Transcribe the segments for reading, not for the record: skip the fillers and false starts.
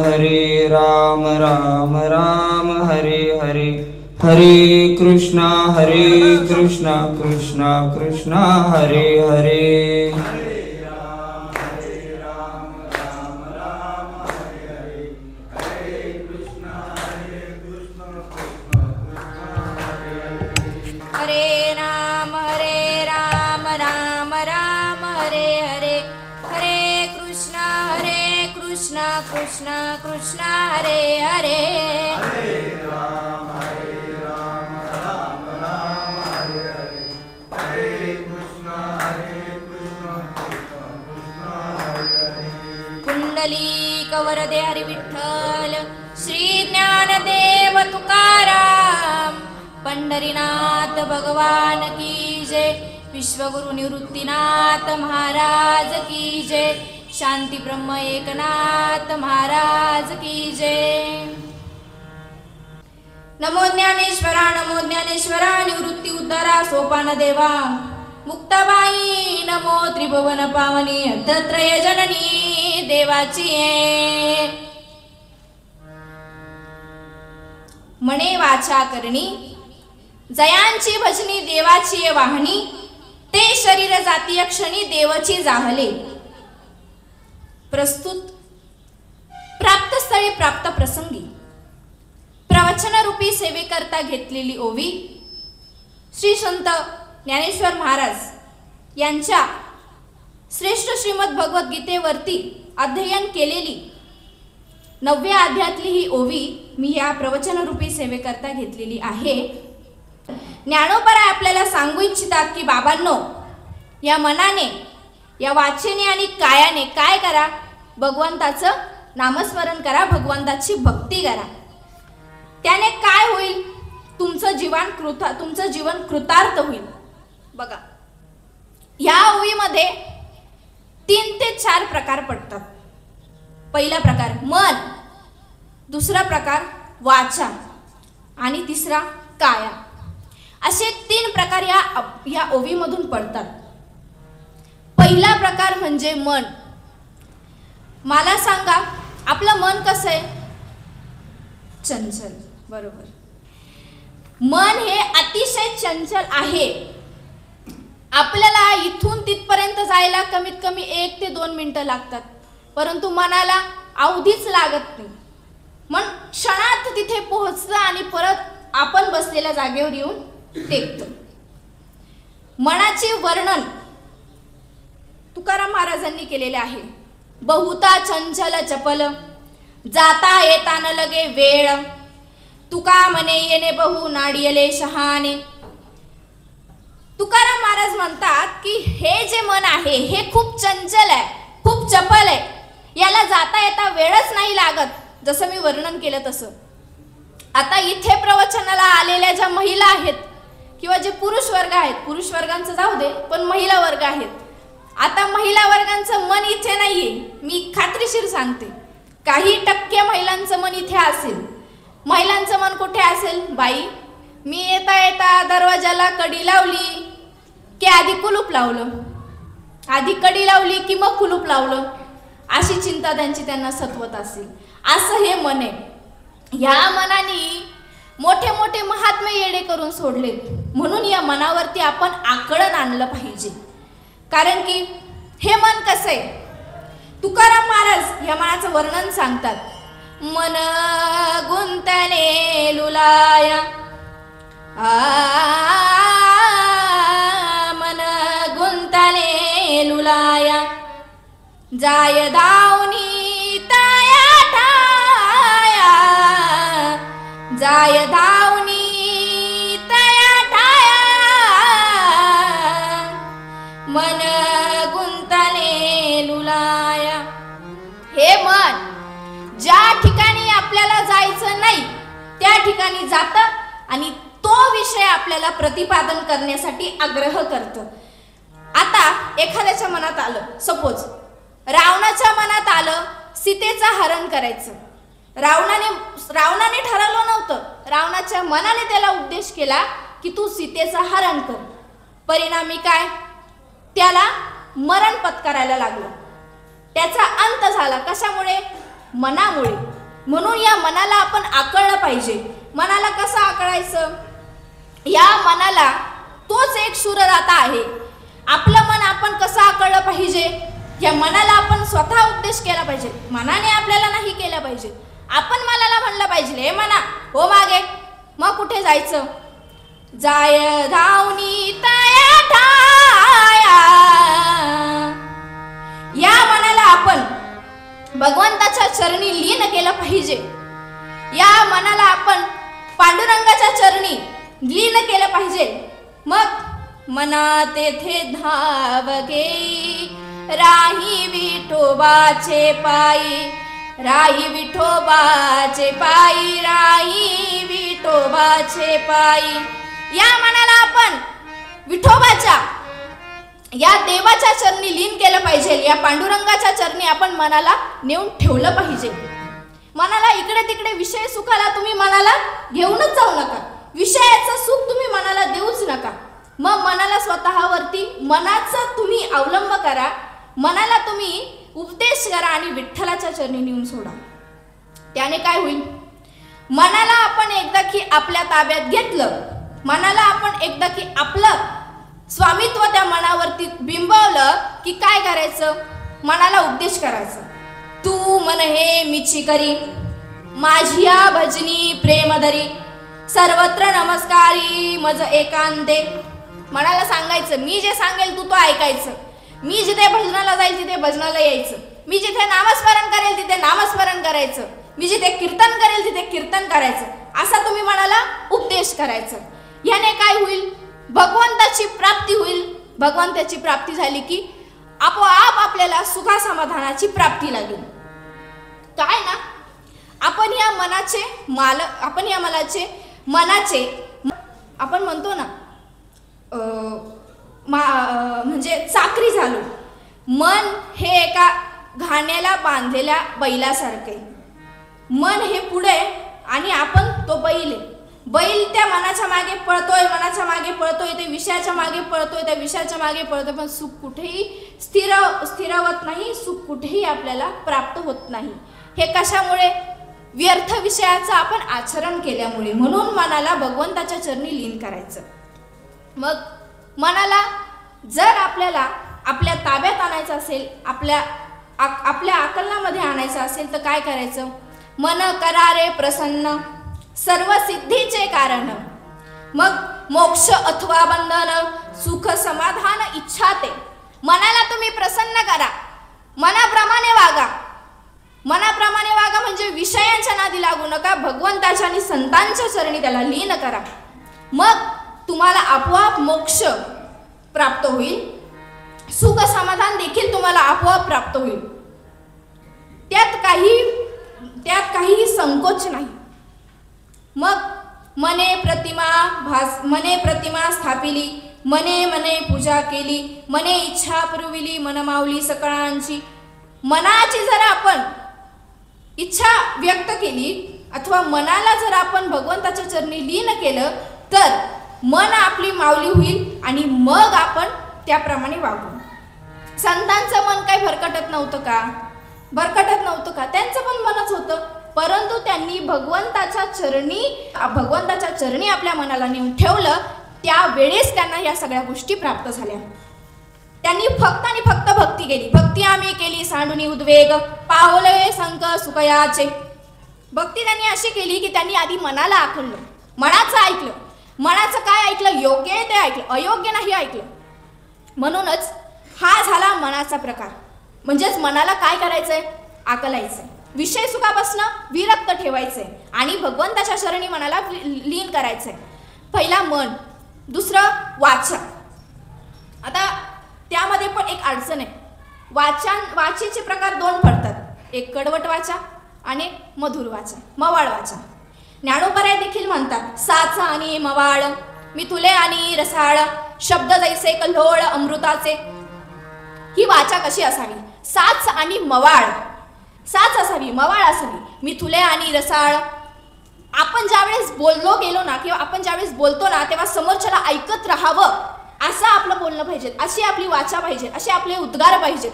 हरे राम राम राम हरे हरे, हरे कृष्णा कृष्णा कृष्णा हरे हरे। हरे राम राम राम हरे हरे, हरे कृष्णा कृष्णा कृष्णा हरे हरे। हरे राम राम राम हरे हरे, हरे कृष्णा कृष्णा कृष्णा हरे हरे। कुंडलिक वरदे हरी विठ्ठल, श्री ज्ञानदेव तुकाराम, पंढरीनाथ भगवान की जय, विश्वगुरु निवृत्तीनाथ महाराज की जय, शांती ब्रह्म एकनाथ महाराज की जय। नमो ज्ञानेश्वरा निवृत्ती उद्धारा सोपान देवा, मुक्ताबाई नमो त्रिभुवन पावनी, अर्थत्रय जननी देवाची मने वाचा करणी, जयांची भजनी देवाची वाहनी, ते शरीर जातीय क्षणी देवची जाहले। प्रस्तुत प्राप्त स्थळी प्राप्त प्रसंगी प्रवचन रूपी सेवेकरता घेतलेली ओवी श्री संत ज्ञानेश्वर महाराज यांच्या श्रेष्ठ श्रीमद भगवद्गीतेवरती अध्ययन केलेली 9व्या अध्यायातली ही ओवी मी या प्रवचन रूपी सेवेकरता घेतलेली आहे। ज्ञानोबा आपल्याला सांगू इच्छितात की बाबांनो, या मनाने, या वाचेने आणि कायाने काय करा? भगवंताचं नामस्मरण करा, भगवंताची भक्ती करा। त्याने काय होईल? तुमचं जीवन कृतार्थ होईल। बघा, या ओवीमध्ये 3 ते 4 प्रकार पडतात। पहिला प्रकार मन, दुसरा प्रकार वाचा आणि तिसरा काया, असे 3 प्रकार या ओवीमधून पडतात। पहिला प्रकार म्हणजे मन। मला सांगा, आपलं मन कसं आहे? चंचल, बरोबर। मन हे अतिशय चंचल आहे। आपल्याला इथून तिथपर्यंत जायला कमीत कमी 1 ते 2 मिनिटं लागतात, परंतु मनाला अवधीच लागत नाही। मन क्षणात तिथे पोहोचतं आणि परत आपण बसलेल्या जागेवर येऊन टेकतं। मनाचे वर्णन तुकाराम महाराजांनी केलेले आहे। बहुता चंचल चपल, जाता येता न लगे वेळ, तुका मने येणे बहु नाडियले शहाणे। तुकाराम महाराज म्हणतात की हे जे मन आहे हे खूप चंचल आहे, खूप चपल आहे, याला जाता येता वेळच नाही लागत, जसं मी वर्णन केलं तसं। आता इथे प्रवचनाला आलेल्या ज्या महिला आहेत किंवा जे पुरुष वर्ग आहेत, पुरुष वर्गांचं जाऊ दे, पण महिला वर्ग आहेत, आता महिला वर्गांचं मन इथे नाहीये, मी खात्रीशीर सांगते। काही टक्के महिलांचं मन इथे असेल। महिलांचं मन कुठे असेल? बाई, मी येता येता दरवाजाला कडी लावली की आधी कुलूप लावलं, आधी कडी लावली की मग कुलूप लावलं, अशी चिंता त्यांना सतवत असेल। असं हे मन आहे। या मनाने मोठे मोठे महात्मे येडे करून सोडलेत, म्हणून या मनावरती आपण आकलन आणलं पाहिजे। कारण की हे मन कसं आहे? तुकाराम महाराज या मनाचं वर्णन सांगतात। मन गुंतले लुलाया, मन गुंतले लुलाया, जाय दावनी ताया ठाया, जाय दावनी ताया ठाया, मन गुंतले लुलाया। हे मन ज्या ठिकाणी आपल्याला जायचं नाही त्या ठिकाणी जातं आणि तो विषय आपल्याला प्रतिपादन करण्यासाठी आग्रह करतं। आता एखाद्याच्या मनात आलं, सपोज रावणाच्या मनात आलं सीतेचं हरण करायचं, रावणाने ठरवलं नव्हतं, रावणाच्या मनाने त्याला उद्देश केला की तू सीतेचं हरण कर। परिणामी काय? त्याला मरण पत्करायला लागलं, त्याचा अंत झाला। कशामुळे? मनामुळे. म्हणून या मनाला आपण आकळलं पाहिजे. मनाला कसं आकळायचं? या मनाला तोच एक शूरदाता आहे. आपलं मन आपण कसं आकळलं पाहिजे? या मनाला आपण स्वतः उपदेश केला पाहिजे. मनाने आपल्याला नाही केला पाहिजे. आपण मनाला म्हणलं पाहिजे, हे मना हो मागे. मग कुठे जायचं? जाय धावनी तया ठाया. या मनाला आपण भगवंताच्या चरणी लीन केलं पाहिजे. या मनाला आपण पांडुरंगाच्या चरणी लीन केलं पाहिजे. मग मना तेथे धाव घेई राही विठोबाचे पायी. राही विठोबाचे पायी, राही विठोबाचे पायी. या मनाला आपण विठोबाच्या या देवाच्या चरणी लीन केलं पाहिजे. या पांडुरंगाच्या चरणी आपण मनाला नेऊन ठेवलं पाहिजे. मनाला इकडे तिकडे विषय सुखाला तुम्ही मनाला घेऊनच जाऊ नका. विषयाचं सुख तुम्ही मनाला देऊच नका. मग मनाला स्वतःवरती मनाचा तुम्ही अवलंब करा. मनाला तुम्ही उपदेश करा आणि विठ्ठलाच्या चरणी नेऊन सोडा. त्याने काय होईल? मनाला आपण एकदा की आपल्या ताब्यात घेतलं, मनाला आपण एकदा की आपलं स्वामित्व त्या मनावरती बिंबवलं की काय करायचं? मनाला उपदेश करायचं. तू मन हे मिची करी, माझिया भजनी प्रेमधरी, सर्वत्र नमस्कारी मज एकांते. मनाला सांगायचं, मी जे सांगेल तू तो ऐकायचं. मी जिथे भजनाला जाईल तिथे भजनाला यायचं. मी जिथे नामस्मरण करेल तिथे नामस्मरण करायचं. मी जिथे कीर्तन करेल तिथे कीर्तन करायचं. असा तुम्ही मनाला उपदेश करायचं. याने काय होईल? भगवंताची प्राप्ती होईल. भगवंताची प्राप्ती झाली की आपोआप आपल्याला सुखा समाधानाची प्राप्ती लागेल. काय ना, आपण या मनाचे मालक, आपण या मनाचे आपण म्हणतो ना म्हणजे चाकरी झालो. मन हे एका घाण्याला बांधलेल्या बैलासारखे. मन हे पुढे आणि आपण तो बैल आहे. बैल त्या मनाच्या मागे पळतोय, मनाच्या मागे पळतोय, ते विषयाच्या मागे पळतोय, त्या विषयाच्या मागे पळतोय. पण सुख कुठेही स्थिरवत नाही. सुख कुठेही आपल्याला प्राप्त होत नाही. हे कशामुळे? व्यर्थ विषयाचं आपण आचरण केल्यामुळे. म्हणून मनाला भगवंताच्या चरणी लीन करायचं. मग मनाला जर आपल्याला आपल्या ताब्यात आणायचं असेल, आपल्या आकलनामध्ये आणायचं असेल तर काय करायचं? मन करारे प्रसन्न, सर्व सिद्धीचे कारण. मग मोक्ष अथवा बंधन, सुख समाधान इच्छा ते. मनाला तुम्ही प्रसन्न करा, मनाप्रमाणे वागा. मनाप्रमाणे वागा म्हणजे विषयांच्या नादी लागू नका. भगवंताच्या आणि संतांच्या चरणी त्याला लीन करा. मग तुम्हाला आपोआप मोक्ष प्राप्त होईल. सुख समाधान देखील तुम्हाला आपोआप प्राप्त होईल. त्यात काहीही संकोच नाही. मग मने प्रतिमा स्थापिली, मने मने पूजा केली, मने इच्छा पुरविली, मन माऊली सकळांची. मनाची जर आपण इच्छा व्यक्त केली अथवा मनाला जर आपण भगवंताच्या चरणी लीन केलं तर मन आपली माऊली होईल आणि मग आपण त्याप्रमाणे वागू. संतांचं मन काही भरकटत नव्हतं का? भरकटत नव्हतं का? त्यांचं पण मनच होतं. परंतु त्यांनी भगवंताच्या चरणी आपल्या मनाला नेऊन ठेवलं. त्यावेळेस त्यांना या सगळ्या गोष्टी प्राप्त झाल्या. त्यांनी फक्त आणि फक्त भक्ती केली. भक्ती आम्ही केली सांडुनी उद्वेग, पावले संक सुखयाचे. भक्ती त्यांनी अशी केली की त्यांनी आधी मनाला आखलं, मनाचं ऐकलं. मनाचं काय ऐकलं? योग्य आहे ते ऐकलं, अयोग्य नाही ऐकलं. म्हणूनच हा झाला मनाचा प्रकार. म्हणजेच मनाला काय करायचंय? आकलायचंय. विषय सुखापासून विरक्त ठेवायचंय आणि भगवंताच्या चरणी मनाला लीन करायचंय. पहिला मन, दुसरं वाचा. आता त्यामध्ये पण एक अडचण आहे. वाचेचे प्रकार दोन पडतात. एक कडवट वाचा आणि एक मधुर वाचा, मवाळ वाचा. ज्ञानोबराय देखील म्हणतात साच आणि मवाळ, मिथुले आणि रसाळ, शब्द जैसे कल्होळ अमृताचे. ही वाचा कशी असावी? साच आणि मवाळ. साच असावी, मवाळ असावी, मिथुले आणि रसाळ. आपण ज्यावेळेस बोललो गेलो ना किंवा आपण ज्यावेळेस बोलतो ना तेव्हा समोरच्याला ऐकत राहावं असं आपलं बोलणं पाहिजे. अशी आपली वाचा पाहिजे, असे आपले उद्गार पाहिजेत.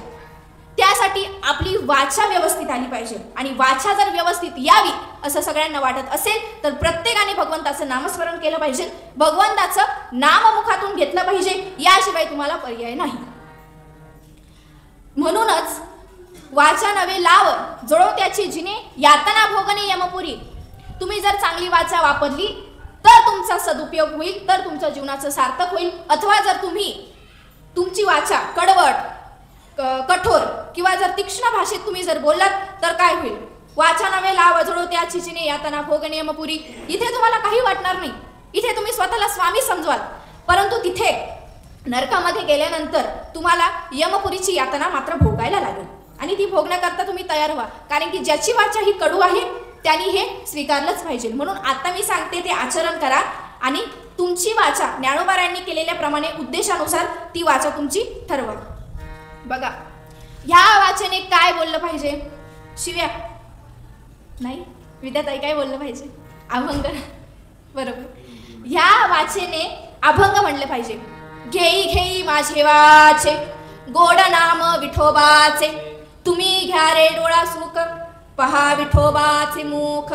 त्यासाठी आपली वाचा व्यवस्थित आली पाहिजे. आणि वाचा जर व्यवस्थित यावी असं सगळ्यांना वाटत असेल तर प्रत्येकाने भगवंताचं नामस्मरण केलं पाहिजे, भगवंताचं नाम मुखातून घेतलं पाहिजे, याशिवाय तुम्हाला पर्याय नाही. म्हणूनच वाचा नवे लाव जळो त्याची जिने यातना भोगणे यमपुरी. तुम्ही जर चांगली वाचा वापरली तर तुमचा सदुपयोग होईल, तर तुमच्या जीवनाचं सार्थक होईल. अथवा जर तुमची वाचा कडवट कठोर किंवा जर तीक्ष्ण भाषेत तुम्ही जर बोललात तर काय होईल? वाचा नवे लाव जळो त्याची जिने यातना भोगणे यमपुरी. इथे तुम्हाला काही वाटणार नाही, इथे तुम्ही स्वतःला स्वामी समजवाल, परंतु तिथे नरकामध्ये गेल्यानंतर तुम्हाला यमपुरीची यातना मात्र भोगायला लागेल. आणि ती भोगण्याकरता तुम्ही तयार व्हा, कारण की ज्याची वाचा ही कडू आहे त्यांनी हे स्वीकारलंच पाहिजे. म्हणून आता मी सांगते ते आचरण करा आणि तुमची वाचा ज्ञानोबारायांनी केलेल्या प्रमाणे उद्देशानुसार ती वाचा तुमची ठरवा. बघा, ह्या वाचेने काय बोललं पाहिजे? शिव्या नाही, विद्याताई काय बोललं पाहिजे? अभंग. बरोबर, ह्या वाचेने अभंग म्हणले पाहिजे. घेई घेई माझे वाचे गोड नाम विठोबाचे, तुम्ही घ्या रे डोळा सुख पहा विठोबाचे मुख.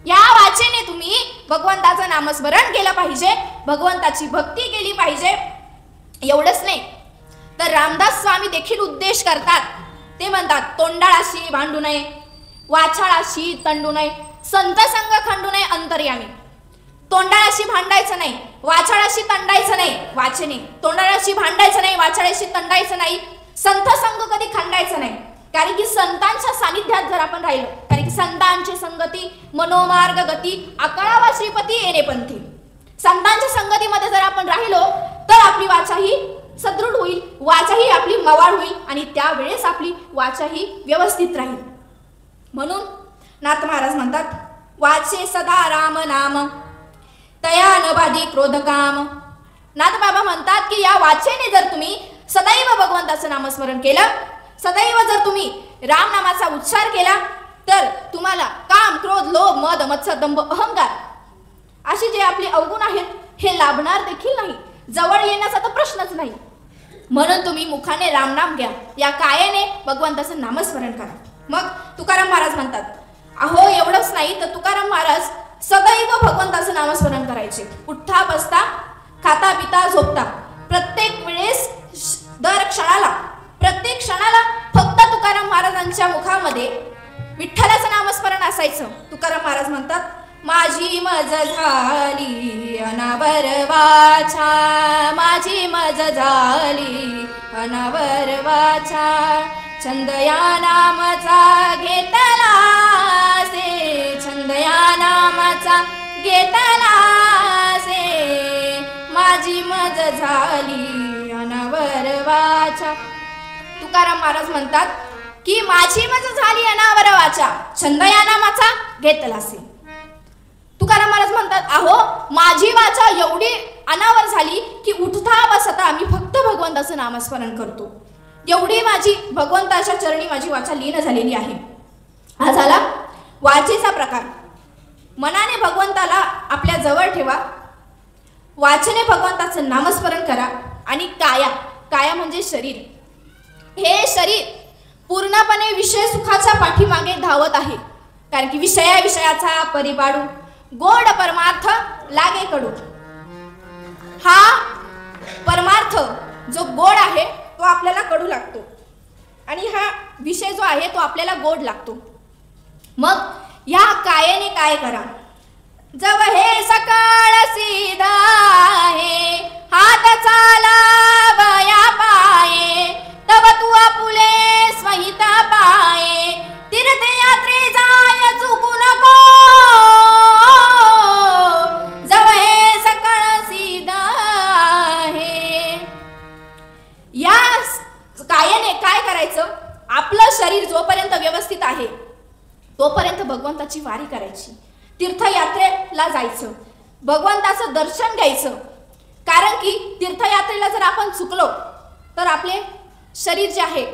या वाचेने तुम्ही भगवंताचं नामस्मरण केलं पाहिजे, भगवंताची भक्ती केली पाहिजे. एवढंच नाही तर रामदास स्वामी देखील उद्देश करतात. ते म्हणतात, तोंडाळाशी भांडू नये, वाछाळाशी तंडू नये, संत संग खंडू नये अंतर्यामी. तोंडाळाशी भांडायचं नाही, वाछाळाशी तंडायचं नाही. वाचेने तोंडाळाशी भांडायचं नाही, वाछाळाशी तंडायचं नाही, संत संग कधी खंडायचं नाही. कारण की संतांच्या सानिध्यात जर आपण राहिलो, कारण की संतांची संगती मनोमार्ग गती आकळावा श्रीपती येणे पंथी. संतांच्या संगतीमध्ये जर आपण राहिलो तर आपली वाचा ही सदृढ होईल, वाचा ही आपली मवाळ होईल आणि त्यावेळेस आपली वाचा ही व्यवस्थित राहील. म्हणून नाथ महाराज म्हणतात, वाचे सदा राम नाम तया न बाधी क्रोध काम. नाथ बाबा म्हणतात की या वाचेने जर तुम्ही सदैव भगवंताचं नामस्मरण केलं, सदैव जर तुम्ही राम नामाचा उच्चार केला तर तुम्हाला काम क्रोध लोभ मद मत्सर दंभ अहंकार असे जे आपले अवगुण आहेत हे लाभणार देखील नाही, जवळ येण्याचा तर प्रश्नच नाही. म्हणून तुम्ही मुखाने रामनाम घ्या, या कायेने भगवंताचं नामस्मरण करा. मग तुकाराम महाराज म्हणतात, अहो एवढंच नाही तर तुकाराम महाराज सदैव भगवंताचं नामस्मरण करायचे. उठता बसता खाता पिता झोपता प्रत्येक वेळेस दर क्षणाला प्रत्येक क्षणाला फक्त तुकाराम महाराजांच्या मुखामध्ये विठ्ठलाचं नामस्मरण असायचं. तुकाराम महाराज म्हणतात, माझी मज झाली अनावर वाचा, माझी मज झाली अनावर वाचा, छंद या नामाचा घेतला से, छंद या नामाचा घेतला से, माझी मज झाली अनावर वाचा. तुकाराम महाराज म्हणतात की माझी मज झाली अनावर वाचा, छंद या नामाचा घेतला से. तुकाराम महाराज म्हणतात, अहो माझी वाचा एवढी अनावर झाली की उठता बसता आम्ही फक्त भगवंताचं नामस्मरण करतो, एवढी माझी भगवंताच्या चरणी माझी वाचा लीन झालेली आहे. हा झाला वाचेचा प्रकार. मनाने भगवंताला आपल्या जवळ ठेवा, वाचेने भगवंताचं नामस्मरण करा. आणि काया, काया म्हणजे शरीर. हे शरीर पूर्णपणे विषय सुखाच्या पाठीमागे धावत आहे, कारण की विषयाचा परिपाडू गोड परमार्थ लागे कडू. हा परमार्थ जो गोड आहे तो आपल्याला कडू लागतो आणि हा विषय जो आहे तो आपल्याला गोड लागतो. मग या कायेने काय करा? जव हे सकाळ सीधा आहे हात चालावया पाये, तव तू आपुले स्वहिता पाये, तीर्थयात्रे जाय चुकू नको. जव हे सकाळ सीधा आहे. या कायेने काय करायचं? आपलं शरीर जोपर्यंत व्यवस्थित आहे तोपर्यंत भगवंताची वारी करायची, तीर्थयात्रेला जायचं, भगवंताचं दर्शन घ्यायचं. कारण की तीर्थयात्रेला जर आपण चुकलो तर आपले शरीर जे आहे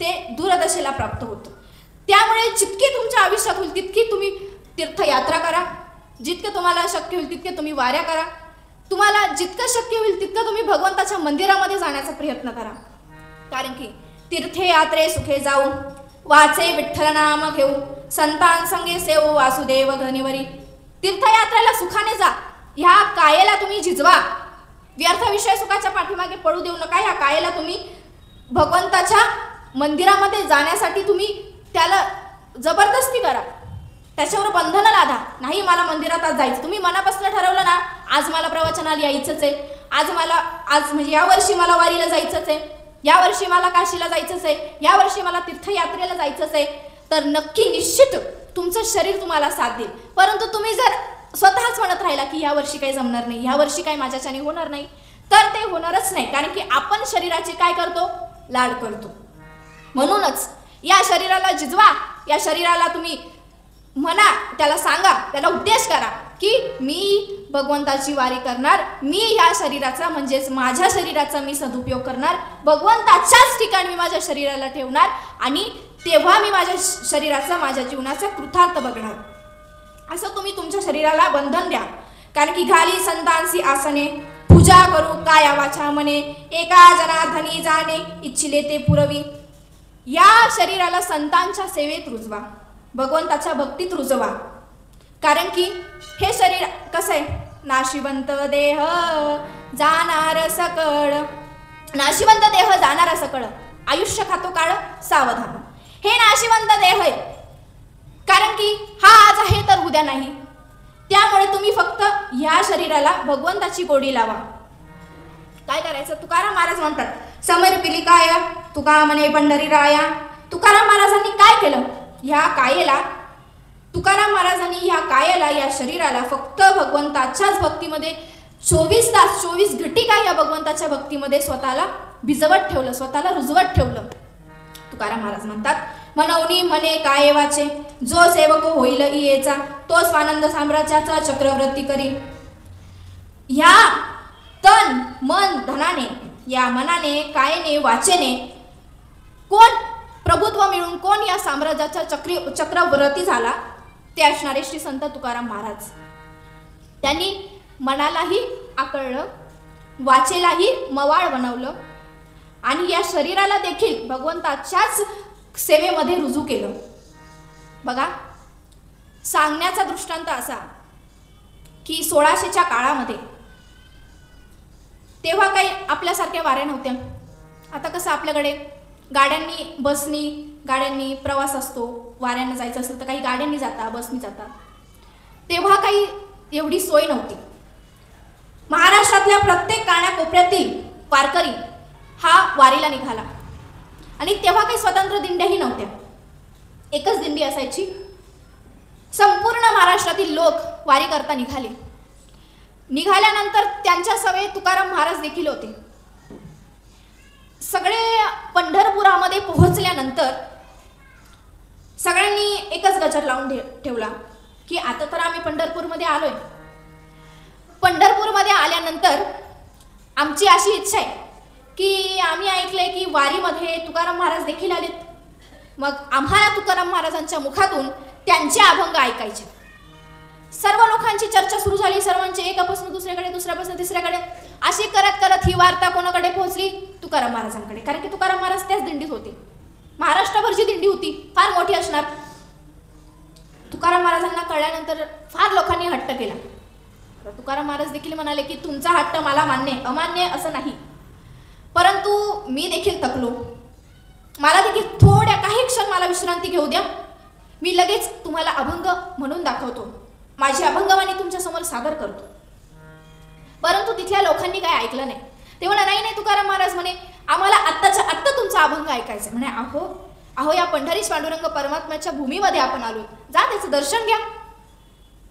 ते दूरदशेला प्राप्त होतं. त्यामुळे जितकी तुमच्या आयुष्यात होईल तितकी तुम्ही तीर्थयात्रा करा, जितके तुम्हाला शक्य होईल तितके तुम्ही वाऱ्या करा, तुम्हाला जितकं शक्य होईल तितकं तुम्ही भगवंताच्या मंदिरामध्ये जाण्याचा प्रयत्न करा. कारण की तीर्थयात्रे सुखे जाऊ, वाचे विठ्ठल नाम घेऊ, संतान संगे सेवू वासुदेव घनिवरी. तीर्थयात्रेला सुखाने जा, ह्या कायेला तुम्ही झिजवा, व्यर्थ विषय सुखाच्या पाठीमागे पडू देऊ नका. ह्या कायेला तुम्ही भगवंताच्या मंदिरामध्ये जाण्यासाठी तुम्ही त्याला जबरदस्ती करा, त्याच्यावर बंधनं लादा. नाही मला मंदिरात आज जायचं, तुम्ही मनापासून ठरवलं ना आज मला प्रवचनाला यायचंच आहे, आज म्हणजे यावर्षी मला वारीला जायचंच आहे, यावर्षी मला काशीला जायचंच आहे, यावर्षी मला तीर्थयात्रेला जायचंच आहे, तर नक्की निश्चित तुमचं शरीर तुम्हाला साथ देईल. परंतु तुम्ही जर स्वतःच म्हणत राहिला की या वर्षी काही जमणार नाही, या वर्षी काही माझ्याच्याने होणार नाही, तर ते होणारच नाही. कारण की आपण शरीराचे काय करतो, लाड करतो. म्हणूनच या शरीराला जिजवा, या शरीराला तुम्ही म्हणा, त्याला सांगा, त्याला उद्देश करा की मी भगवंताची वारी करणार, मी या शरीराचा म्हणजेच माझ्या शरीराचा मी सदुपयोग करणार, भगवंताच्याच ठिकाणी मी माझ्या शरीराला ठेवणार आणि तेव्हा मी माझ्या शरीराचा माझ्या जीवनाचा कृतार्थ बघणार. असं तुम्ही तुमच्या शरीराला बंधन द्या. कारण की घाली संतांसी आसने, पूजा करू काया वाचा मने, एका जनार्दनी जाणे इच्छिले ते पुरवी. या शरीराला संतांच्या सेवेत रुजवा, भगवंताच्या भक्तीत रुजवा. कारण की हे शरीर कसं आहे, नाशिवंत देह जाणार सकळ, नाशिवंत देह जाणार सकळ, आयुष्य खातो काळ सावधान. हे नाशिवंत देह आहे, कारण की हा आज आहे तर उद्या नाही. त्यामुळे तुम्ही फक्त ह्या शरीराला भगवंताची गोडी लावा. काय करायचं, तुकाराम महाराज म्हणतात समर्पिली काय तुका म्हणे पंढरी राया. तुकाराम महाराजांनी काय केलं, ह्या कायेला, तुकाराम महाराजांनी ह्या कायेला, या शरीराला फक्त भगवंताच्याच भक्तीमध्ये 24 तास 24 घटिका या भगवंताच्या भक्तीमध्ये स्वतःला भिजवत ठेवलं, स्वतःला रुजवत ठेवलं. तुकाराम महाराज म्हणतात मनवनी म्हणे काय वाचे, जो सेवक होईल इयेचा, तो स्वानंद साम्राज्याचा चक्रवर्ती करी. ह्या तन मन धनाने, या मनाने कायेने वाचेने कोण प्रभुत्व मिळून कोण या साम्राज्याचा चक्रवर्ती झाला, ते असणारे श्री संत तुकाराम महाराज. त्यांनी मनालाही आकळलं, वाचेलाही मवाळ बनवलं आणि या शरीराला देखील भगवंताच्याच सेवेमध्ये रुजू केलं. बघा, सांगण्याचा दृष्टांत असा की 1600च्या काळामध्ये तेव्हा काही आपल्यासारख्या वाऱ्या नव्हत्या. आता कसं आपल्याकडे गाड्यांनी बसनी गाड्यांनी प्रवास असतो, वाऱ्यांना जायचं असेल तर काही गाड्यांनी जाता, बसनी जाता. तेव्हा काही एवढी सोय नव्हती. महाराष्ट्रातल्या प्रत्येक कानाकोपऱ्यातील वारकरी हा वारीला निघाला आणि तेव्हा काही स्वतंत्र दिंड्याही नव्हत्या, एकच दिंडी असायची. संपूर्ण महाराष्ट्रातील लोक वारी करता निघाले. निघाल्यानंतर त्यांच्या सवयी तुकाराम महाराज देखील होते. सगळे पंढरपुरामध्ये पोहोचल्यानंतर सगळ्यांनी एकच गजर लावून ठेवला की आता तर आम्ही पंढरपूरमध्ये आलोय. पंढरपूरमध्ये आल्यानंतर आमची अशी इच्छा आहे की आम्ही ऐकलंय की वारीमध्ये तुकाराम महाराज देखील आलेत. मग आम्हाला तुकाराम महाराजांच्या मुखातून त्यांचे अभंग ऐकायचे. सर्व लोकांची चर्चा सुरू झाली. सर्वांचे एकापासून दुसऱ्याकडे, दुसऱ्यापासून तिसऱ्याकडे, अशी करत करत ही वार्ता कोणाकडे पोहोचली, तुकाराम महाराजांकडे. कारण की तुकाराम महाराज त्याच दिंडीत होते. महाराष्ट्रभर जी दिंडी होती फार मोठी असणार. तुकाराम महाराजांना कळल्यानंतर फार लोकांनी हट्ट केला. तुकाराम महाराज देखील म्हणाले की तुमचा हट्ट मला मान्य, अमान्य असं नाही, परंतु मी देखील थकलो, मला देखील थोड्या काही क्षण मला विश्रांती घेऊ द्या, मी लगेच तुम्हाला अभंग म्हणून दाखवतो, माझी अभंगवाणी तुमच्या समोर सादर करतो. परंतु तिथल्या लोकांनी काय ऐकलं नाही. ते म्हणा नाही नाही तुकाराम महाराज म्हणे आम्हाला आत्ताच्या आत्ता तुमचा अभंग ऐकायचा. म्हणे अहो अहो या पंढरीश पांडुरंग परमात्म्याच्या भूमीमध्ये आपण आलो, जा त्याचं दर्शन घ्या.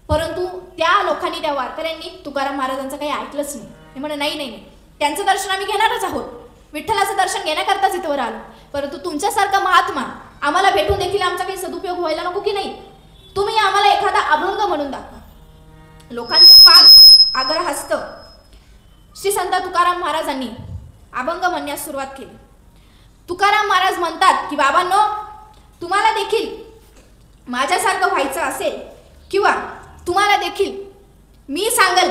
परंतु त्या लोकांनी, त्या वारकऱ्यांनी तुकाराम महाराजांचं काही ऐकलंच नाही. ते म्हणे नाही नाही नाही, त्यांचं दर्शन आम्ही घेणारच आहोत, विठ्ठलाचं दर्शन घेण्याकरताच इथवर आलो, परंतु तुमच्यासारखा महात्मा आम्हाला भेटून देखील आमचा काही सदुपयोग व्हायला नको की नाही, तुम्ही आम्हाला एखादा अभंग म्हणून दाखवा. लोकांचं फार आग्रहास्तव श्री संत तुकाराम महाराजांनी अभंग म्हणण्यास सुरुवात केली. तुकाराम महाराज म्हणतात की बाबांनो, तुम्हाला देखील माझ्यासारखं व्हायचं असेल किंवा तुम्हाला देखील मी सांगेल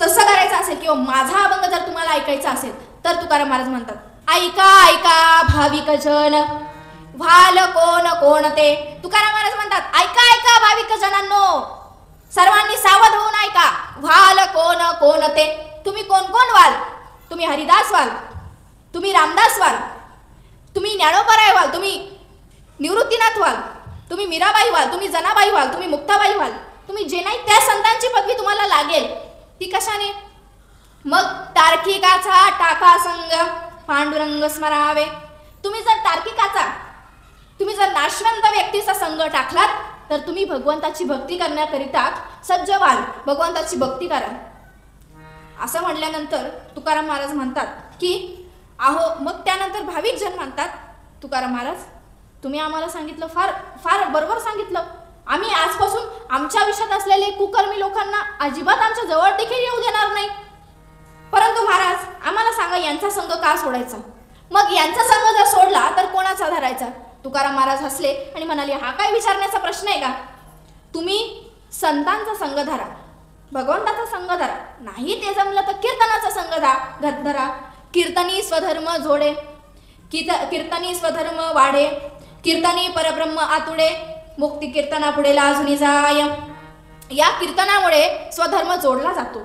तसं करायचं असेल किंवा माझा अभंग जर तुम्हाला ऐकायचा असेल तर तुकाराम महाराज म्हणतात ऐका ऐका भाविक जन, व्हाल कोण कोण ते. तुकाराम महाराज म्हणतात ऐका ऐका भाविक जनांनो, सर्वांनी सावध होऊन ऐका. व्हाल कोण कोण ते. तुम्ही कोण कोण व्हाल? तुम्ही हरिदास व्हाल, तुम्ही रामदास व्हाल, तुम्ही ज्ञानोबराय व्हाल, तुम्ही निवृत्तीनाथ व्हाल, तुम्ही मीराबाई व्हाल, तुम्ही जनाबाई व्हाल, तुम्ही मुक्ताबाई व्हाल. तुम्ही जे नाही त्या संतांची पदवी तुम्हाला लागेल. ती कशाने? मग तार्किकाचा टाका संग पांडुरंग स्मरावे. तुम्ही जर नाशवंत व्यक्तीचा संग टाकलात तर तुम्ही भगवंताची भक्ती करण्याकरिता सज्ज व्हाल. भगवंताची भक्ती करा. असं म्हणल्यानंतर तुकाराम महाराज म्हणतात की अहो, मग त्यानंतर भाविक जन म्हणतात तुकाराम महाराज तुम्ही आम्हाला सांगितलं, फार फार बरोबर सांगितलं. आम्ही आजपासून आमच्या आयुष्यात असलेले कुकर्मी लोकांना अजिबात आमच्या जवळ देखील येऊ देणार नाही. परंतु महाराज आम्हाला सांगा यांचा संघ का सोडायचा? मग यांचा संघ जर सोडला तर कोणाचा धरायचा? तुकाराम महाराज हसले आणि म्हणाले हा काय विचारण्याचा प्रश्न आहे का? तुम्ही संतांचा संघ धरा, भगवंताचा संघ धरा. नाही ते जमलं तर कीर्तनाचा संघ धरा. कीर्तनी स्वधर्म जोडे, कीर्तनी स्वधर्म वाढे, कीर्तनी परब्रह्म आतुडे, मुक्ती कीर्तना पुढे लाजुनी जाय. या कीर्तनामुळे स्वधर्म जोडला जातो,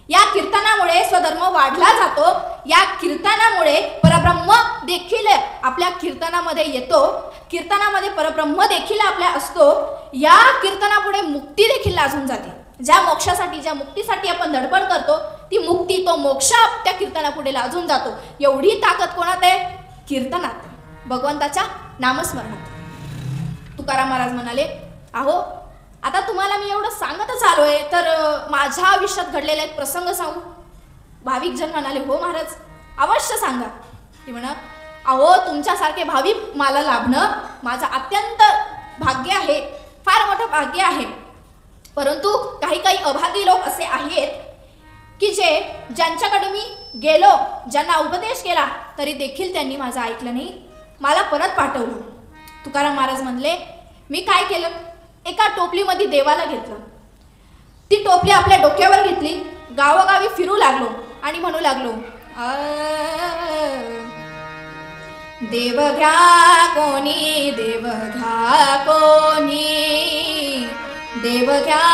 या कीर्तनामुळे स्वधर्म वाढला जातो, या कीर्तनामुळे परब्रह्म देखील आपल्या कीर्तनामध्ये येतो, कीर्तनामध्ये परब्रह्म देखील आपल्या असतो. या कीर्तनापुढे मुक्ती देखील लाजून जाते. ज्या मोक्षासाठी, ज्या मुक्तीसाठी आपण धडपड करतो ती मुक्ती, तो मोक्ष त्या कीर्तनापुढे लाजून जातो. एवढी ताकद कोणात आहे? कीर्तनात, भगवंताच्या नामस्मरणात. तुकाराम महाराज म्हणाले अहो, आता तुम्हाला मी एवढं सांगतच आलोय तर माझ्या आयुष्यात घडलेला एक प्रसंग सांगू. भाविक जन म्हणाले हो महाराज अवश्य सांगा. ती म्हणा अहो, तुमच्यासारखे भाविक मला लाभणं माझं अत्यंत भाग्य आहे, फार मोठं भाग्य आहे. परंतु काही काही अभागी लोक असे आहेत की ज्यांच्याकडे मी गेलो, ज्यांना उपदेश केला तरी देखील त्यांनी माझं ऐकलं नाही, मला परत पाठवलं. तुकाराम महाराज म्हणले मी काय केलं? एका टोपलीमध्ये देवाला घेतलं, ती टोपली आपल्या डोक्यावर घेतली, गावोगावी फिरू लागलो आणि म्हणू लागलो देव घ्या कोणी, देव घ्या कोणी, देव घ्या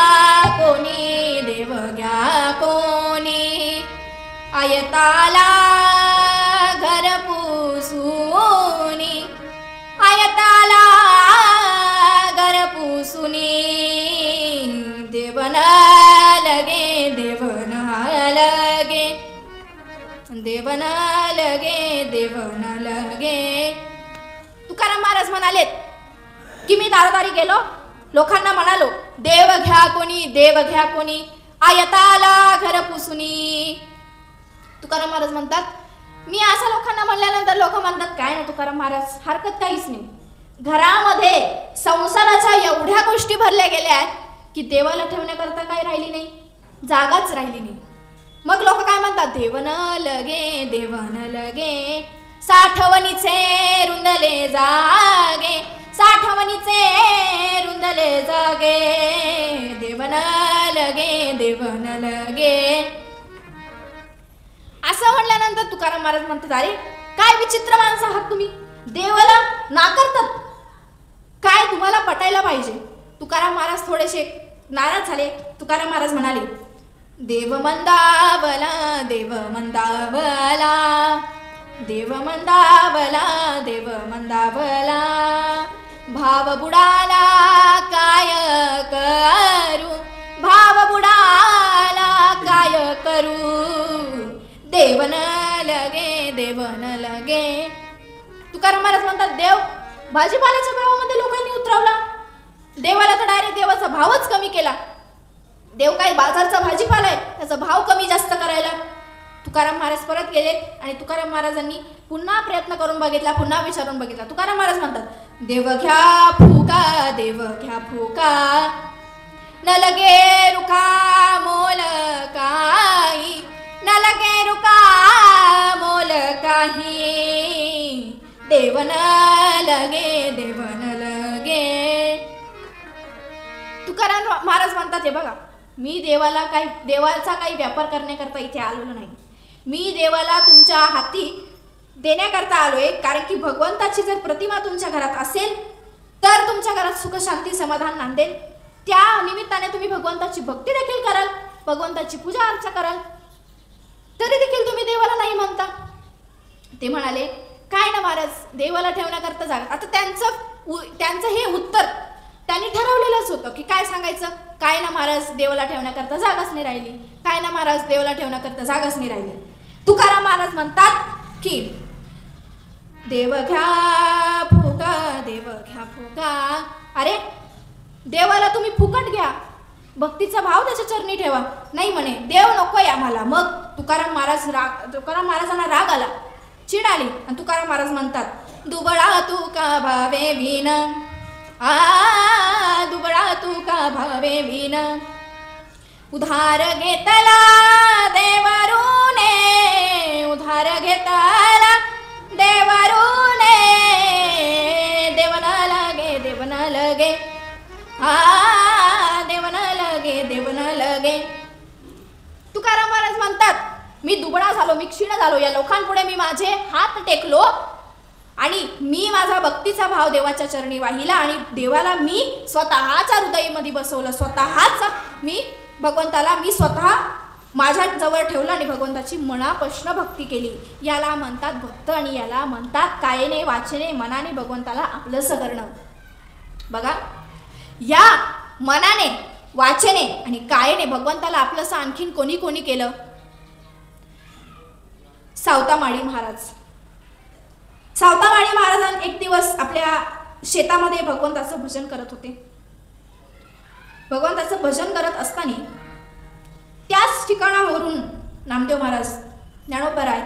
कोणी, देव घ्या कोणी, आयताला घर पुसूनी, आयताला घर पुसूनी, देवन लगे, देवन लगे, देवन लगे, देवन लगे. तुकाराम महाराज म्हणालेत की मी दारोदारी गेलो, लोकांना म्हणालो देव घ्या कोणी, देव घ्या कोणी, आयताला घर पुसूनी. तुकाराम महाराज म्हणतात मी असं लोकांना म्हणल्यानंतर लोक म्हणतात काय ना तुकाराम महाराज, हरकत काहीच नाही. घरामध्ये संसाराच्या एवढ्या गोष्टी भरल्या गेल्या आहेत की देवाला ठेवण्याकरता काय राहिली नाही, जागाच राहिली नाही. मग लोक काय म्हणतात देवन लगे, देवन लगे, साठवणीचे रुंदले जागे, साठवणीचे रुंदले जागे, देवन लगे, देवन लगे. असं म्हणल्यानंतर तुकाराम महाराज म्हणतात अरे काय विचित्र माणसं आहात तुम्ही, देवाला नाकारतात, काय तुम्हाला पटायला पाहिजे. तुकाराम महाराज थोडेसे नाराज झाले. तुकाराम महाराज म्हणाले देव मंदावला, देव मंदावला, देव मंदावला, देव मंदावला, भाव बुडाला काय करू, भाव बुडाला काय करू, देवन लगे, देवन लगे. तुकाराम महाराज म्हणतात देव भाजीपाल्याच्या भावामध्ये लोकांनी उतरवला, देवाला तर डायरेक्ट देवाचा भावच कमी केला. देव काय बाजारचा भाजीपाला आहे त्याचा भाव कमी जास्त करायला. तुकाराम महाराज परत गेले आणि तुकाराम महाराजांनी पुन्हा प्रयत्न करून बघितला, पुन्हा विचारून बघितला. तुकाराम महाराज म्हणतात देव घ्या फुका, देव घ्या फुका, न लगे रुखा मोल काही, न लगे रुका मोल काही, देवन लगे, देवन लगे. तुकाराम महाराज म्हणतात हे बघा मी देवाचा काही व्यापार करण्याकरता इथे आलेलो नाही. मी देवाला तुमच्या हाती देण्याकरता आलोय, कारण की भगवंताची जर प्रतिमा तुमच्या घरात असेल तर तुमच्या घरात सुख शांती समाधान नांदेल. त्या निमित्ताने तुम्ही भगवंताची भक्ती देखील कराल, भगवंताची पूजा अर्चा कराल, तरी देखील तुम्ही देवाला नाही म्हणता. ते म्हणाले काय ना महाराज, देवाला ठेवण्याकरता जागा. आता त्यांचं हे उत्तर त्यांनी ठरवलेलंच होतं की काय सांगायचं. काय ना महाराज, देवाला ठेवण्याकरता जागाच नाही राहिली. काय ना महाराज, देवाला ठेवण्याकरता जागाच नाही राहिली. तुकाराम महाराज म्हणतात की देव घ्या फुका, देव घ्या फुका. अरे देवाला तुम्ही फुकट घ्या, भक्तीचा भाव त्याच्या चरणी ठेवा. नाही म्हणे, देव नकोय आम्हाला. मग तुकाराम महाराजांना राग आला, चिड आली आणि तुकाराम महाराज म्हणतात दुबळा तू का भावे विन, दुबळा तू का भावे विन, उधार घेतला देवरूने, उधार घेतला देवरूने, देवन लगे देवन लगे, देवन लगे देवन लगे. तुकाराम महाराज म्हणतात मी दुबळा झालो, मी क्षीण झालो, या लोकांपुढे मी माझे हात टेकलो आणि मी माझा भक्तीचा भाव देवाच्या चरणी वाहिला आणि देवाला मी स्वतःच्या हृदयामध्ये बसवलं. स्वतःच मी भगवंताला मी स्वतः माझ्या जवळ ठेवलं आणि भगवंताची मनापासून भक्ती केली. याला म्हणतात भक्त आणि याला म्हणतात कायेने वाचेने मनाने भगवंताला आपलंसं करणं. बघा, या मनाने वाचेने आणि कायेने भगवंताला आपलंसं आणखीन कोणी कोणी केलं. सावतामाळी महाराज. सावतामाळी महाराजांनी एक दिवस आपल्या शेतामध्ये भगवंताचं भजन करत होते. भगवंताचं भजन करत असताना त्याच ठिकाणावरून नामदेव महाराज, ज्ञानोबराय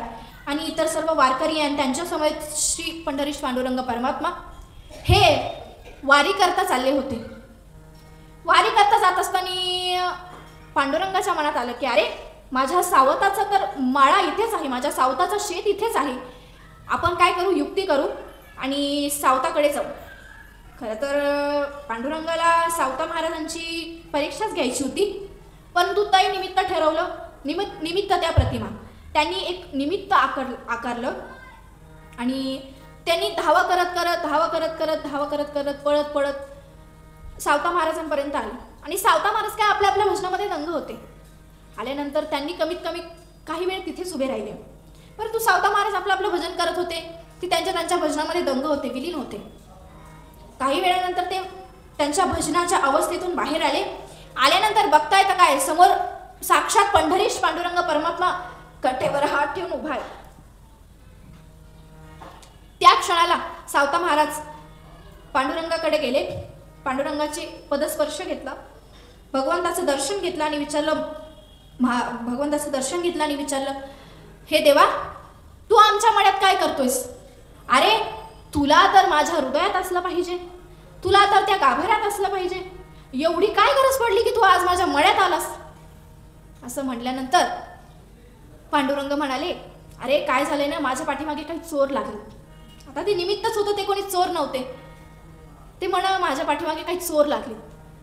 आणि इतर सर्व वारकरी आणि त्यांच्या समेत श्री पंढरीश पांडुरंग परमात्मा हे वारी करता चालले होते. वारी करता जात असताना पांडुरंगाच्या मनात आलं की अरे माझ्या सावताचा तर माळा इथेच आहे, माझ्या सावताचं शेत इथेच आहे, आपण काय करू, युक्ती करू आणि सावताकडे जाऊ. खरं तर पांडुरंगाला सावता महाराजांची परीक्षाच घ्यायची होती, परंतु तय निमित्त ठरवलं. निमित्त त्या प्रतिमा त्यांनी एक निमित्त आकारलं आणि त्यांनी धावा करत पळत सावता महाराजांपर्यंत आले. आणि सावता महाराज काय आपल्या भजनामध्ये दंग होते. आल्यानंतर त्यांनी कमीत कमी काही वेळ तिथेच उभे राहिले, परंतु सावता महाराज आपलं भजन करत होते. ते त्यांच्या भजनामध्ये दंग होते, विलीन होते. काही वेळानंतर ते त्यांच्या भजनाच्या अवस्थेतून बाहेर आले. आल्यानंतर बघता येतं काय, समोर साक्षात पंढरीश पांडुरंग परमात्मा कटेवर हात ठेवून उभा आहे. त्या क्षणाला सावता महाराज पांडुरंगाकडे गेले, पांडुरंगाचे पदस्पर्श घेतला, भगवंताचं दर्शन घेतलं आणि विचारलं हे देवा, तू आमच्या मळ्यात काय करतोयस? अरे तुला तर माझ्या हृदयात असलं पाहिजे, तुला तर त्या गाभाऱ्यात असलं पाहिजे, एवढी काय गरज पडली की तू आज माझ्या मळ्यात आलास? असं म्हटल्यानंतर पांडुरंग म्हणाले अरे काय झालंय ना, माझ्या पाठीमागे काही चोर लागले. आता ते निमित्तच होतं, ते कोणी चोर नव्हते. ते म्हणा माझ्या पाठीमागे काही चोर लागले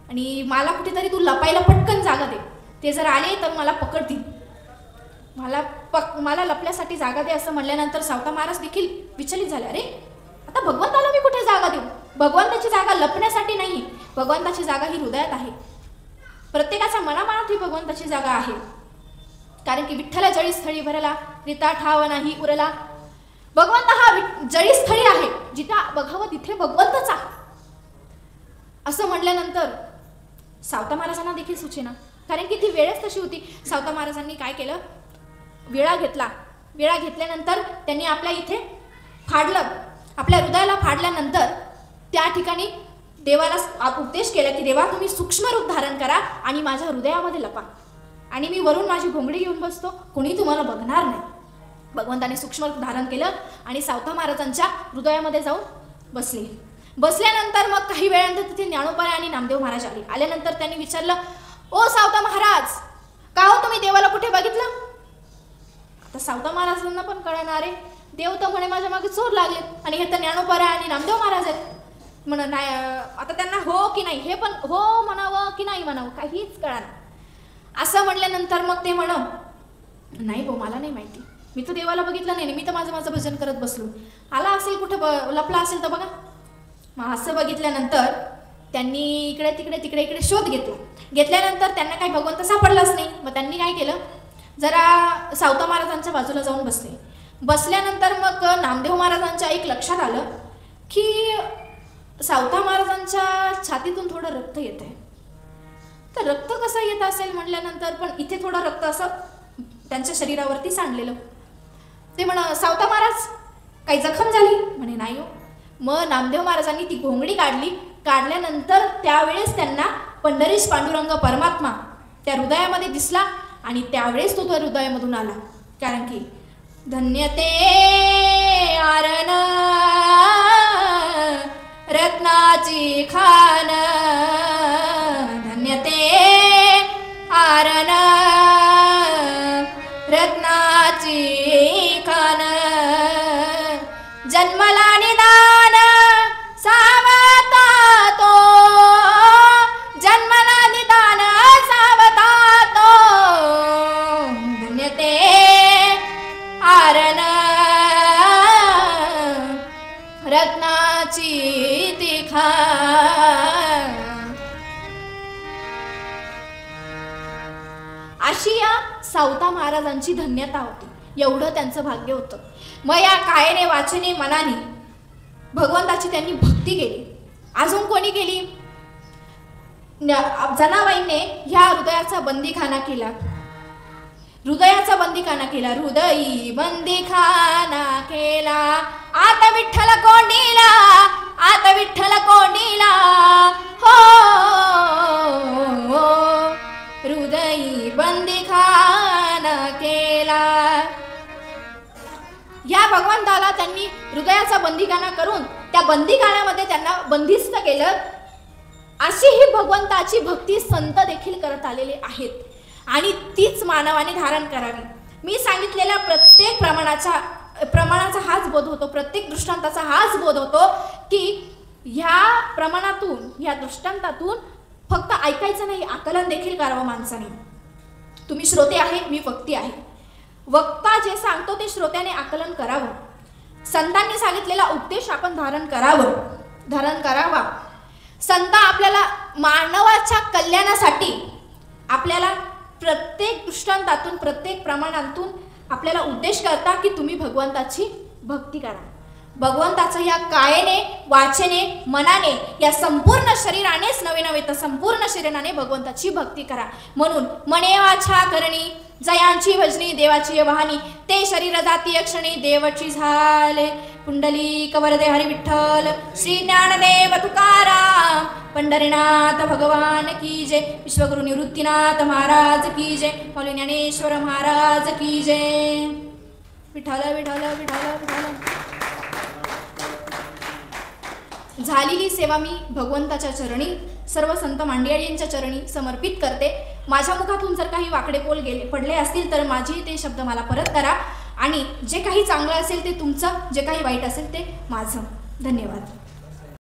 आणि मला कुठेतरी तू लपायला पटकन जागा दे, ते जर आले तर मला पकडतील, मला लपल्यासाठी जागा दे. असं म्हणल्यानंतर सावता महाराज देखील विचलित झाले. अरे आता भगवंताला मी कुठे जागा देऊ? भगवंताची जागा लपण्यासाठी नाही, भगवंताची जागा ही हृदयात आहे. प्रत्येकाच्या मनामनात ही भगवंताची जागा आहे. कारण की विठ्ठला जळी स्थळी भरला, रिता ठाव नाही उरला. भगवंत हा जळी स्थळी आहे, जिथं बघावं तिथे भगवंतच आहे. असं म्हटल्यानंतर सावता महाराजांना देखील सुचेना, कारण की ती वेळच तशी होती. सावता महाराजांनी काय केलं, विळा घेतला. विळा घेतल्यानंतर त्यांनी आपल्या इथे फाडलं, आपल्या हृदयाला फाडल्यानंतर त्या ठिकाणी देवाला उपदेश केला की देवा तुम्ही सूक्ष्म रूप धारण करा आणि माझ्या हृदयामध्ये लपा आणि मी वरून माझी घोंगडी घेऊन बसतो, कोणी तुम्हाला बघणार नाही. भगवंताने सूक्ष्म रूप धारण केलं आणि सावता महाराजांच्या हृदयामध्ये जाऊन बसले. बसल्यानंतर मग काही वेळानंतर तिथे ज्ञानोबराय आणि नामदेव महाराज आले. आल्यानंतर त्यांनी विचारलं ओ सावता महाराज, का हो तुम्ही देवाला कुठे बघितलं? आता सावता महाराजांना पण कळणार आहे, देव तर म्हणे माझ्या मागे चोर लागले आणि हे तर ज्ञानोबराय आणि नामदेव महाराज आहेत. म्हण नाही, आता त्यांना हो की नाही हे पण हो म्हणावं की नाही म्हणावं काहीच कळणार. असं म्हटल्यानंतर मग ते म्हण नाही भाऊ मला नाही माहिती, मी तर देवाला बघितलं नाही, मी तर माझं भजन करत बसलो. आला असेल कुठे लपला असेल तर बघा. मग असं बघितल्यानंतर त्यांनी इकडे तिकडे शोध घेतल्यानंतर त्यांना काही भगवंत सापडलाच नाही. मग त्यांनी काय केलं, जरा सावता महाराजांच्या बाजूला जाऊन बसल्यानंतर मग नामदेव महाराजांच्या एक लक्षात आलं की सावता महाराजांच्या छातीतून थोडं रक्त येत आहे. तर रक्त कसं येत असेल म्हटल्यानंतर पण इथे थोडं रक्त असं त्यांच्या शरीरावरती सांडलेलं. ते सावता महाराज काही जखम झाली म्हणे, नाही हो. मग नामदेव महाराजांनी ती घोंगडी काढल्यानंतर त्यावेळेस त्यांना पंढरीश पांडुरंग परमात्मा त्या हृदयामध्ये दिसला आणि त्यावेळेस तो हृदयामधून आला. कारण की धन्य ते आरण रत्नाची खान, धन्य ते आरण रत्नाची खान, जन्मला निदान सावता तो, जन्मला निदान सावता तो, धन्य ते आरण रत्नाची ती खान. अशी या सावता महाराजांची धन्यता होती. एवढं त्यांचं भाग्य होतं. मग या कायेने वाचने मनाने भगवंताची त्यांनी भक्ती केली. अजून कोणी केली, जनाबाईंने ह्या हृदयाचा बंदीखाना केला. हृदयाचा बंदीखाना केला, हृदयी बंदीखाना केला. आता विठ्ठल कोंडीला, आता विठ्ठल कोंडीला, हो हृदयी बंदीखाना केला. या भगवंताला त्यांनी हृदयाचा बंदीखाना करून त्या बंदीखान्यामध्ये त्यांना बंदिस्त केलं. अशी ही भगवंताची भक्ती संत देखील करत आलेले आहेत आणि तीच मानवाने धारण करावी. मी सांगितलेल्या प्रत्येक प्रमाणाचा हाच बोध होतो, प्रत्येक दृष्टांताचा हाच बोध होतो की ह्या प्रमाणातून, ह्या दृष्टांतातून फक्त ऐकायचं नाही, आकलन देखील करावं माणसाने. तुम्ही श्रोते आहे, मी वक्ती आहे. वक्ता जे सांगतो ते श्रोत्याने आकलन करावं. संतांनी सांगितलेला उपदेश आपण धारण करावा. संत आपल्याला मानवाच्या कल्याणासाठी आपल्याला प्रत्येक दृष्टांतातून, प्रत्येक प्रमाणातून आपल्याला उद्देश करता की तुम्ही भगवंताची भक्ती करा. भगवंताचं या कायेने, वाचेने, मनाने, या संपूर्ण शरीरानेच नवे तर संपूर्ण शरीराने भगवंताची भक्ती करा. म्हणून मने वाचा करणी जयांची भजनी देवाची वाहनी, ते शरीर जाती क्षणी देवची झाले. पुंडलिक वरदे हरी विठ्ठल, श्री ज्ञानदेव तुकाराम, पंढरीनाथ भगवान की जय, विश्वगुरु निवृत्तीनाथ महाराज की जय, मौली ज्ञानेश्वर महाराज की जय. विठ्ठल विठ्ठल विठ्ठल विठ्ठल. झालेली सेवा मी भगवंताच्या चरणी, सर्व संत मंडळींच्या चरणी समर्पित करते. माझ्या मुखातून जर काही वाकडे बोल पडले असतील तर माझे ते शब्द मला परत करा आणि जे काही चांगलं असेल ते तुमचं, जे काही वाईट असेल ते माझं. धन्यवाद.